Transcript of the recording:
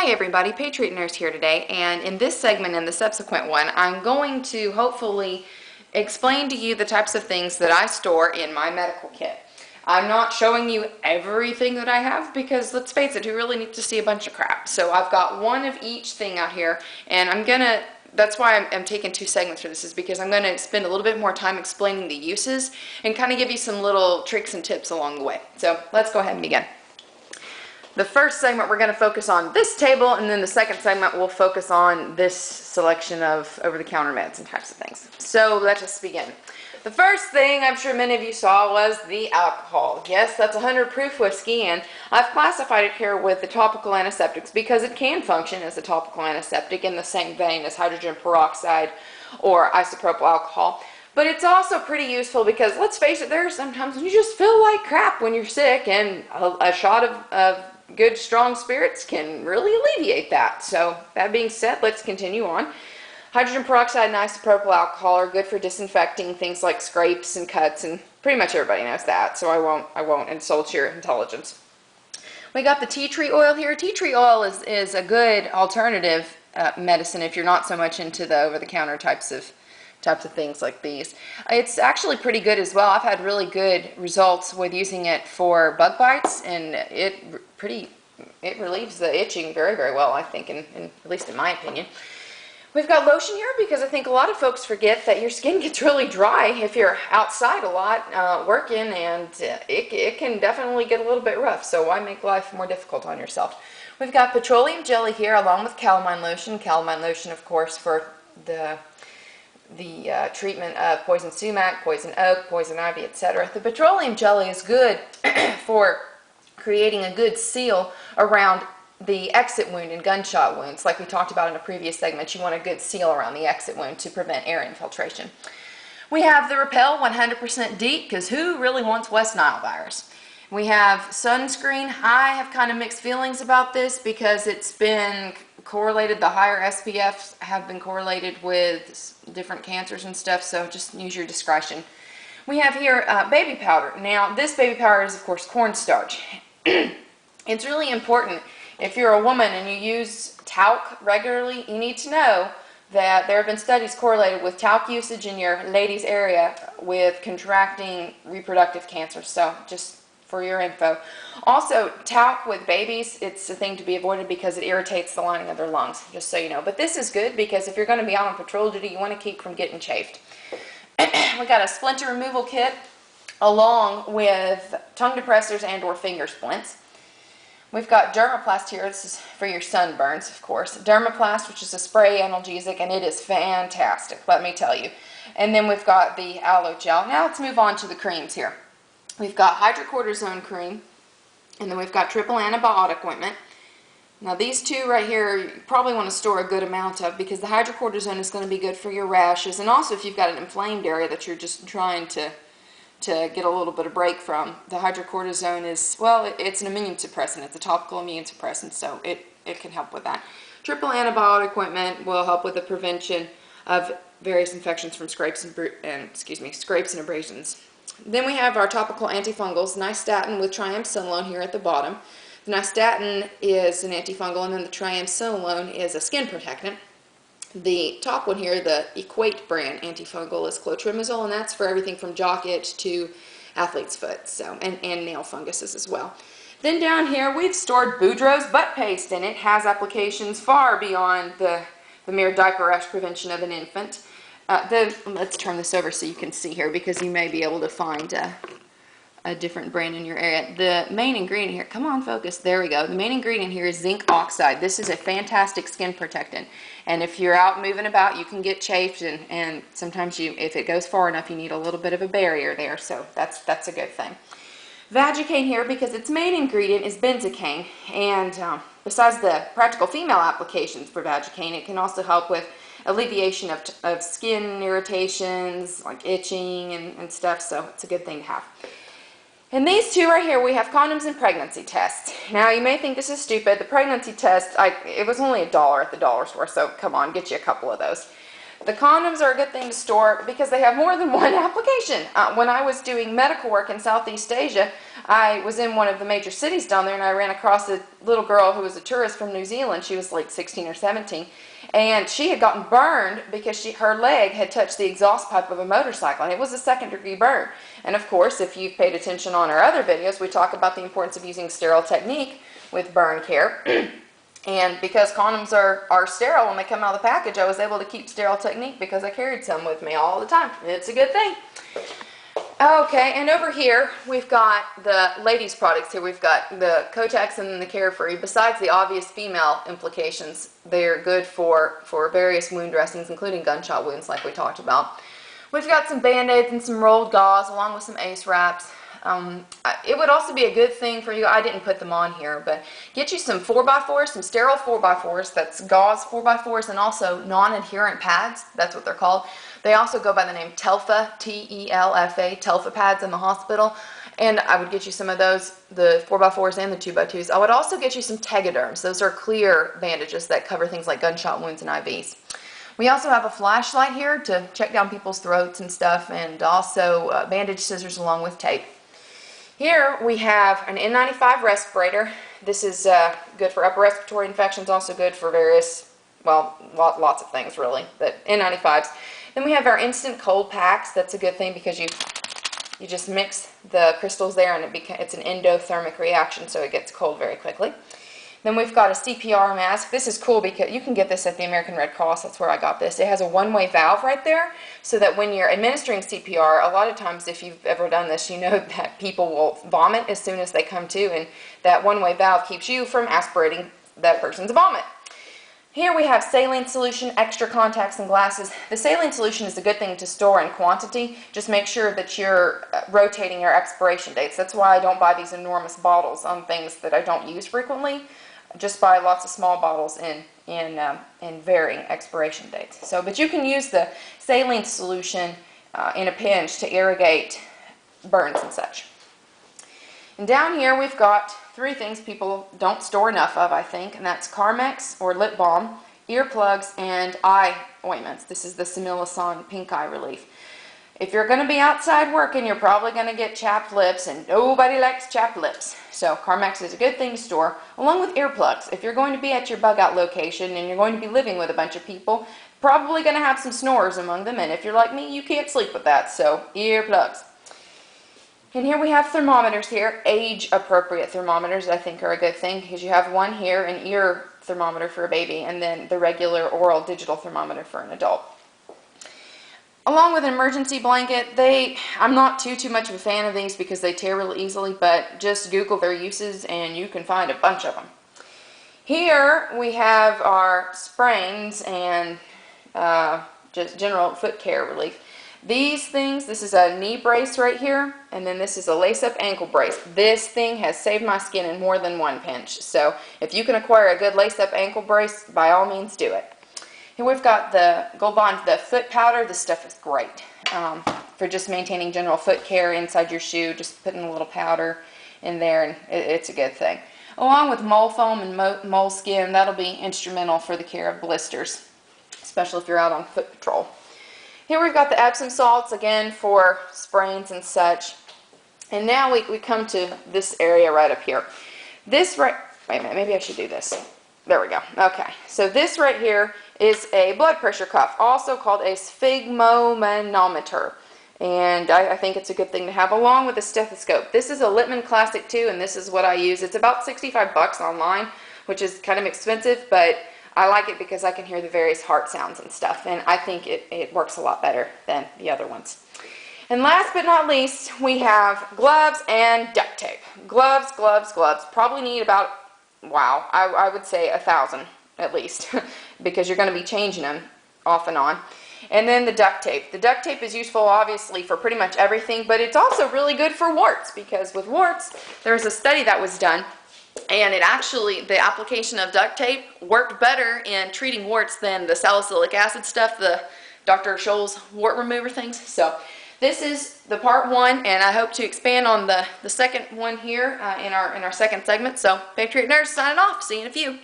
Hi everybody, Patriot Nurse here today, and in this segment and the subsequent one, I'm going to hopefully explain to you the types of things that I store in my medical kit. I'm not showing you everything that I have because, let's face it, who really needs to see a bunch of crap? So I've got one of each thing out here, and that's why I'm taking two segments for this, is because I'm going to spend a little bit more time explaining the uses and kind of give you some little tricks and tips along the way. So let's go ahead and begin. The first segment we're going to focus on this table, and then the second segment we'll focus on this selection of over-the-counter meds and types of things. So let us begin. The first thing I'm sure many of you saw was the alcohol. Yes, that's 100 proof whiskey, and I've classified it here with the topical antiseptics because it can function as a topical antiseptic in the same vein as hydrogen peroxide or isopropyl alcohol. But it's also pretty useful because, let's face it, there are some times when you just feel like crap when you're sick, and a shot of good strong spirits can really alleviate that. So that being said, let's continue on. Hydrogen peroxide and isopropyl alcohol are good for disinfecting things like scrapes and cuts, and pretty much everybody knows that, so I won't insult your intelligence. We got the tea tree oil here. Tea tree oil is a good alternative medicine if you're not so much into the over-the-counter types of things like these. It's actually pretty good as well. I've had really good results with using it for bug bites, and it relieves the itching very, very well, I think, at least in my opinion. We've got lotion here because I think a lot of folks forget that your skin gets really dry if you're outside a lot working, and it can definitely get a little bit rough, so why make life more difficult on yourself? We've got petroleum jelly here along with calamine lotion. Calamine lotion, of course, for the treatment of poison sumac, poison oak, poison ivy, etc. The petroleum jelly is good for creating a good seal around the exit wound in gunshot wounds. Like we talked about in a previous segment, you want a good seal around the exit wound to prevent air infiltration. We have the Repel 100% DEET, because who really wants West Nile virus? We have sunscreen. I have kind of mixed feelings about this because it's been correlated, the higher SPFs have been correlated with different cancers and stuff, so just use your discretion. We have here baby powder. Now, this baby powder is, of course, cornstarch. It's really important, if you're a woman and you use talc regularly, you need to know that there have been studies correlated with talc usage in your ladies' area with contracting reproductive cancer, so just for your info. Also, talc with babies, it's a thing to be avoided because it irritates the lining of their lungs, just so you know. But this is good because if you're going to be out on patrol duty, you want to keep from getting chafed. We got a splinter removal kit along with tongue depressors and or finger splints. We've got Dermaplast here. This is for your sunburns, of course. Dermaplast, which is a spray analgesic, and it is fantastic, let me tell you. And then we've got the aloe gel. Now let's move on to the creams here. We've got hydrocortisone cream, and then we've got triple antibiotic ointment. Now these two right here, you probably want to store a good amount of, because the hydrocortisone is going to be good for your rashes, and also if you've got an inflamed area that you're just trying to get a little bit of break from. The hydrocortisone is, well, it's an immune suppressant. It's a topical immune suppressant, so it can help with that. Triple antibiotic ointment will help with the prevention of various infections from scrapes and abrasions. Then we have our topical antifungals, nystatin with triamcinolone here at the bottom. The nystatin is an antifungal, and then the triamcinolone is a skin protectant. The top one here, the Equate brand antifungal, is clotrimazole, and that's for everything from jock itch to athlete's foot, so and nail funguses as well. Then down here we've stored Boudreaux's butt paste, and it has applications far beyond the mere diaper rash prevention of an infant. Let's turn this over so you can see here, because you may be able to find a different brand in your area. The main ingredient here, come on, focus, there we go. The main ingredient here is zinc oxide. This is a fantastic skin protectant, and if you're out moving about, you can get chafed, and sometimes if it goes far enough, you need a little bit of a barrier there, so that's a good thing. Vagicane here, because its main ingredient is benzocaine, and besides the practical female applications for Vagicane, it can also help with alleviation of skin irritations like itching and stuff, so it's a good thing to have. And these two right here, we have condoms and pregnancy tests. Now you may think this is stupid. The pregnancy test, it was only $1 at the dollar store, so come on, get you a couple of those. The condoms are a good thing to store because they have more than one application. When I was doing medical work in Southeast Asia, I was in one of the major cities down there, and I ran across a little girl who was a tourist from New Zealand. She was like 16 or 17, and she had gotten burned because her leg had touched the exhaust pipe of a motorcycle, and it was a second-degree burn. And of course, if you've paid attention on our other videos, we talk about the importance of using sterile technique with burn care. And because condoms are sterile when they come out of the package, I was able to keep sterile technique because I carried some with me all the time. It's a good thing. Okay, and over here we've got the ladies' products here. We've got the Kotex and the Carefree. Besides the obvious female implications, they're good for various wound dressings, including gunshot wounds like we talked about. We've got some Band-Aids and some rolled gauze along with some Ace wraps. It would also be a good thing for you, I didn't put them on here, but get you some 4x4s, some sterile 4x4s, that's gauze 4x4s, and also non-adherent pads, that's what they're called. They also go by the name Telfa, T-E-L-F-A, Telfa pads in the hospital, and I would get you some of those, the 4x4s and the 2x2s. I would also get you some Tegaderms. Those are clear bandages that cover things like gunshot wounds and IVs. We also have a flashlight here to check down people's throats and stuff, and also bandage scissors along with tape. Here we have an N95 respirator. This is good for upper respiratory infections, also good for various, well, lots of things really, but N95s. Then we have our instant cold packs. That's a good thing because you just mix the crystals there and it's an endothermic reaction, so it gets cold very quickly. Then we've got a CPR mask. This is cool because you can get this at the American Red Cross. That's where I got this. It has a one-way valve right there so that when you're administering CPR, a lot of times if you've ever done this, you know that people will vomit as soon as they come to, and that one-way valve keeps you from aspirating that person's vomit. Here we have saline solution, extra contacts and glasses. The saline solution is a good thing to store in quantity. Just make sure that you're rotating your expiration dates. That's why I don't buy these enormous bottles on things that I don't use frequently. Just buy lots of small bottles in varying expiration dates. So, but you can use the saline solution in a pinch to irrigate burns and such. And down here we've got three things people don't store enough of, I think, and that's Carmex or lip balm, earplugs, and eye ointments. This is the Similasan Pink Eye Relief. If you're going to be outside working, you're probably going to get chapped lips, and nobody likes chapped lips. So Carmex is a good thing to store, along with earplugs. If you're going to be at your bug-out location and you're going to be living with a bunch of people, probably going to have some snorers among them, and if you're like me, you can't sleep with that, so earplugs. And here we have thermometers here, age-appropriate thermometers I think are a good thing, because you have one here, an ear thermometer for a baby, and then the regular oral digital thermometer for an adult. Along with an emergency blanket, I'm not too much of a fan of these because they tear really easily, but just Google their uses and you can find a bunch of them. Here we have our sprains and just general foot care relief. These things, this is a knee brace right here, and then this is a lace-up ankle brace. This thing has saved my skin in more than one pinch, so if you can acquire a good lace-up ankle brace, by all means do it. Here we've got the Gold Bond, the foot powder. This stuff is great for just maintaining general foot care inside your shoe, just putting a little powder in there, and it's a good thing. Along with mole foam and mole skin, that'll be instrumental for the care of blisters, especially if you're out on foot patrol. Here we've got the Epsom salts, again for sprains and such. And now we come to this area right up here. This right, wait a minute, maybe I should do this. There we go. Okay, so this right here is a blood pressure cuff, also called a sphygmomanometer. And I think it's a good thing to have along with a stethoscope. This is a Littman Classic 2, and this is what I use. It's about 65 bucks online, which is kind of expensive, but I like it because I can hear the various heart sounds and stuff, and I think it works a lot better than the other ones. And last but not least, we have gloves and duct tape. Gloves, gloves, gloves. Probably need about, wow, I would say 1,000 at least, because you're going to be changing them off and on. And then the duct tape. The duct tape is useful obviously for pretty much everything, but it's also really good for warts, because with warts, there's a study that was done, and it actually, the application of duct tape worked better in treating warts than the salicylic acid stuff, the Dr. Scholl's wart remover things. So this is the part one, and I hope to expand on the second one here in our second segment. So Patriot Nurse signing off. See you in a few.